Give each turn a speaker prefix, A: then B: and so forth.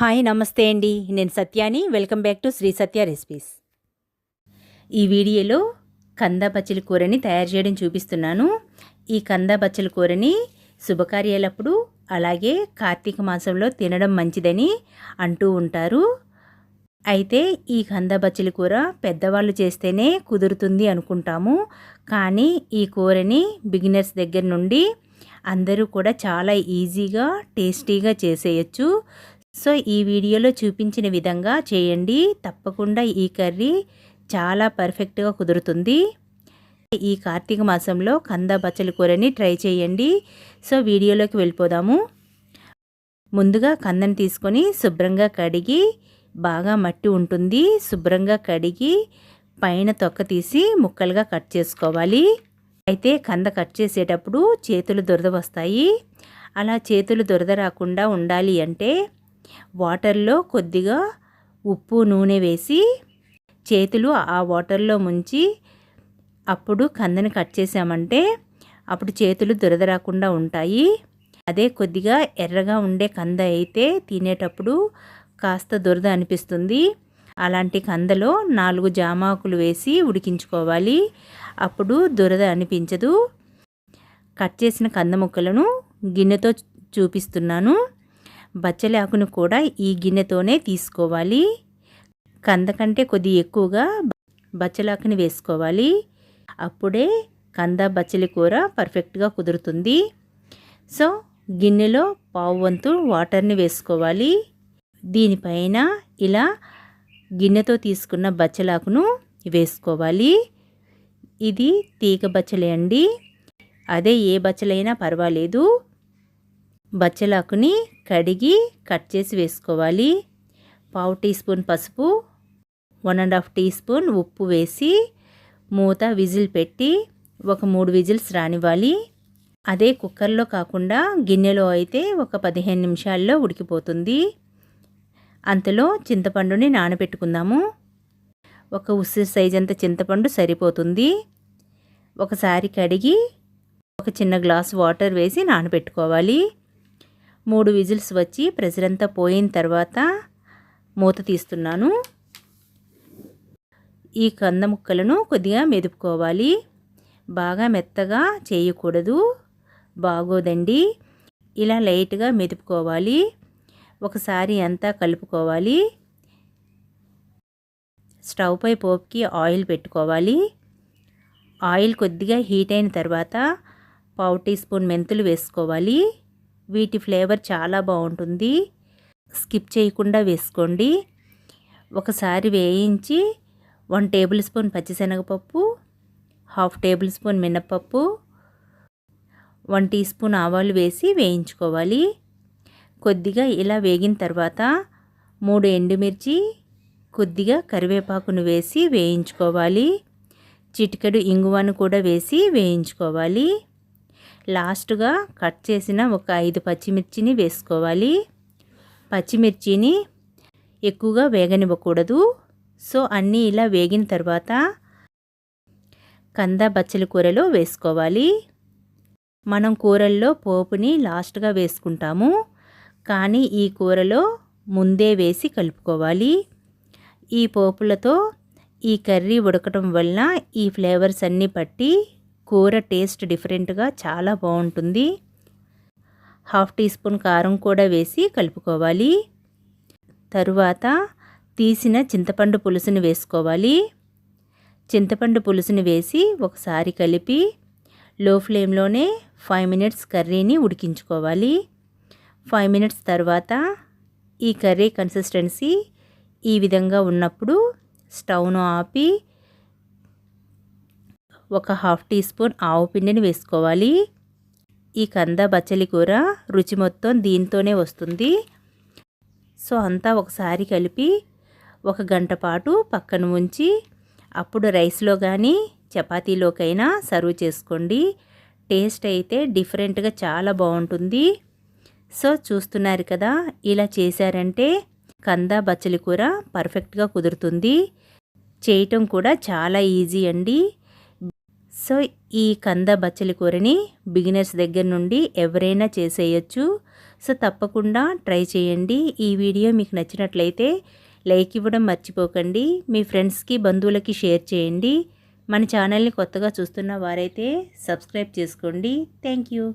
A: Hi నమస్తే అండి. నేను సత్యాని. Welcome back to Shri Satya recipes. ఈ వీడియోలో కంద బచ్చలి కూరని తయారు చేయడం చూపిస్తున్నాను. ఈ కంద బచ్చలి కూరని శుభకార్యాలప్పుడు అలాగే కార్తీక మాసంలో తినడం మంచిదని అంటూ ఉంటారు. అయితే ఈ కంద బచ్చలి కూర పెద్దవాళ్ళు చేస్తేనే కుదురుతుంది అనుకుంటాము. కానీ ఈ కూరని బిగినర్స్ దగ్గర నుండి అందరూ కూడా చాలా ఈజీగా టేస్టీగా చేసేయచ్చు. సో ఈ వీడియోలో చూపించిన విధంగా చేయండి. తప్పకుండా ఈ కర్రీ చాలా పర్ఫెక్ట్గా కుదురుతుంది. ఈ కార్తీక మాసంలో కంద బచ్చలి కూరని ట్రై చేయండి. సో వీడియోలోకి వెళ్ళిపోదాము. ముందుగా కందని తీసుకొని శుభ్రంగా కడిగి, బాగా మట్టి ఉంటుంది, శుభ్రంగా కడిగి పైన తొక్క తీసి ముక్కలుగా కట్ చేసుకోవాలి. అయితే కంద కట్ చేసేటప్పుడు చేతులు దురద వస్తాయి. అలా చేతులు దురద రాకుండా ఉండాలి అంటే వాటర్లో కొద్దిగా ఉప్పు నూనె వేసి చేతులు ఆ వాటర్లో ముంచి అప్పుడు కందని కట్ చేసామంటే అప్పుడు చేతులు దురద రాకుండా ఉంటాయి. అదే కొద్దిగా ఎర్రగా ఉండే కంద అయితే తినేటప్పుడు కాస్త దురద అనిపిస్తుంది. అలాంటి కందలో 4 జామాకులు వేసి ఉడికించుకోవాలి. అప్పుడు దురద అనిపించదు. కట్ చేసిన కంద ముక్కలను గిన్నెతో చూపిస్తున్నాను. బచ్చలి ఆకును కూడా ఈ గిన్నెతోనే తీసుకోవాలి. కంద కంటే కొద్ది ఎక్కువగా బచ్చలాకుని వేసుకోవాలి. అప్పుడే కంద బచ్చలి కూర పర్ఫెక్ట్గా కుదురుతుంది. సో గిన్నెలో పావు వంతు వాటర్ని వేసుకోవాలి. దీనిపైన ఇలా గిన్నెతో తీసుకున్న బచ్చలాకును వేసుకోవాలి. ఇది తీగ బచ్చలి అండి. అదే ఏ బచ్చలైనా పర్వాలేదు. బచ్చలాకుని కడిగి కట్ చేసి వేసుకోవాలి. పావు టీ స్పూన్ పసుపు, 1.5 టీ స్పూన్ ఉప్పు వేసి మూత విజిల్ పెట్టి ఒక 3 విజిల్స్ రానివ్వాలి. అదే కుక్కర్లో కాకుండా గిన్నెలో అయితే ఒక 15 నిమిషాల్లో ఉడికిపోతుంది. అంతలో చింతపండుని నానబెట్టుకుందాము. ఒక ఉసిరి సైజ్ అంత చింతపండు సరిపోతుంది. ఒకసారి కడిగి ఒక చిన్న గ్లాస్ వాటర్ వేసి నానబెట్టుకోవాలి. 3 విజిల్స్ వచ్చి ప్రెషర్ అంతా పోయిన తర్వాత మూత తీస్తున్నాను. ఈ కంద ముక్కలను కొద్దిగా మెదుపుకోవాలి. బాగా మెత్తగా చేయకూడదు, బాగోదండి. ఇలా లైట్గా మెదుపుకోవాలి. ఒకసారి అంతా కలుపుకోవాలి. స్టవ్ పై పోపుకి ఆయిల్ పెట్టుకోవాలి. ఆయిల్ కొద్దిగా హీట్ అయిన తర్వాత పావు టీ స్పూన్ మెంతులు వేసుకోవాలి. వీటి ఫ్లేవర్ చాలా బాగుంటుంది. స్కిప్ చేయకుండా వేసుకోండి. ఒకసారి వేయించి 1 టేబుల్ స్పూన్ పచ్చిశనగపప్పు, 1/2 టేబుల్ స్పూన్ మినపప్పు, 1 టీ స్పూన్ ఆవాలు వేసి వేయించుకోవాలి. కొద్దిగా ఇలా వేగిన తర్వాత 3 ఎండుమిర్చి, కొద్దిగా కరివేపాకును వేసి వేయించుకోవాలి. చిటికెడు ఇంగువను కూడా వేసి వేయించుకోవాలి. లాస్ట్గా కట్ చేసిన ఒక 5 పచ్చిమిర్చిని వేసుకోవాలి. పచ్చిమిర్చిని ఎక్కువగా వేగనివ్వకూడదు. సో అన్నీ ఇలా వేగిన తర్వాత కంద బచ్చలి కూరలో వేసుకోవాలి. మనం కూరల్లో పోపుని లాస్ట్గా వేసుకుంటాము, కానీ ఈ కూరలో ముందే వేసి కలుపుకోవాలి. ఈ పోపులతో ఈ కర్రీ ఉడకటం వలన ఈ ఫ్లేవర్స్ అన్నీ పట్టి కూర టేస్ట్ డిఫరెంట్గా చాలా బాగుంటుంది. 1/2 టీ స్పూన్ కారం కూడా వేసి కలుపుకోవాలి. తరువాత తీసిన చింతపండు పులుసుని వేసుకోవాలి. చింతపండు పులుసుని వేసి ఒకసారి కలిపి లో ఫ్లేమ్లోనే 5 మినిట్స్ కర్రీని ఉడికించుకోవాలి. 5 మినిట్స్ తర్వాత ఈ కర్రీ కన్సిస్టెన్సీ ఈ విధంగా ఉన్నప్పుడు స్టవ్ను ఆపి ఒక 1/2 టీ స్పూన్ ఆవు పిండిని వేసుకోవాలి. ఈ కంద బచ్చలి కూర రుచి మొత్తం దీంతోనే వస్తుంది. సో అంతా ఒకసారి కలిపి 1 గంట పాటు పక్కన ఉంచి అప్పుడు రైస్లో కానీ చపాతీలోకైనా సర్వ్ చేసుకోండి. టేస్ట్ అయితే డిఫరెంట్గా చాలా బాగుంటుంది. సో చూస్తున్నారు కదా, ఇలా చేశారంటే కంద బచ్చలి కూర పర్ఫెక్ట్గా కుదురుతుంది. చేయటం కూడా చాలా ఈజీ అండి. సో ఈ కంద బచ్చలి కూరని బిగినర్స్ దగ్గర నుండి ఎవరైనా చేసేయచ్చు. సో తప్పకుండా ట్రై చేయండి. ఈ వీడియో మీకు నచ్చినట్లయితే లైక్ ఇవ్వడం మర్చిపోకండి. మీ ఫ్రెండ్స్కి బంధువులకి షేర్ చేయండి. మన ఛానల్ని కొత్తగా చూస్తున్న వారైతే సబ్స్క్రైబ్ చేసుకోండి. Thank you.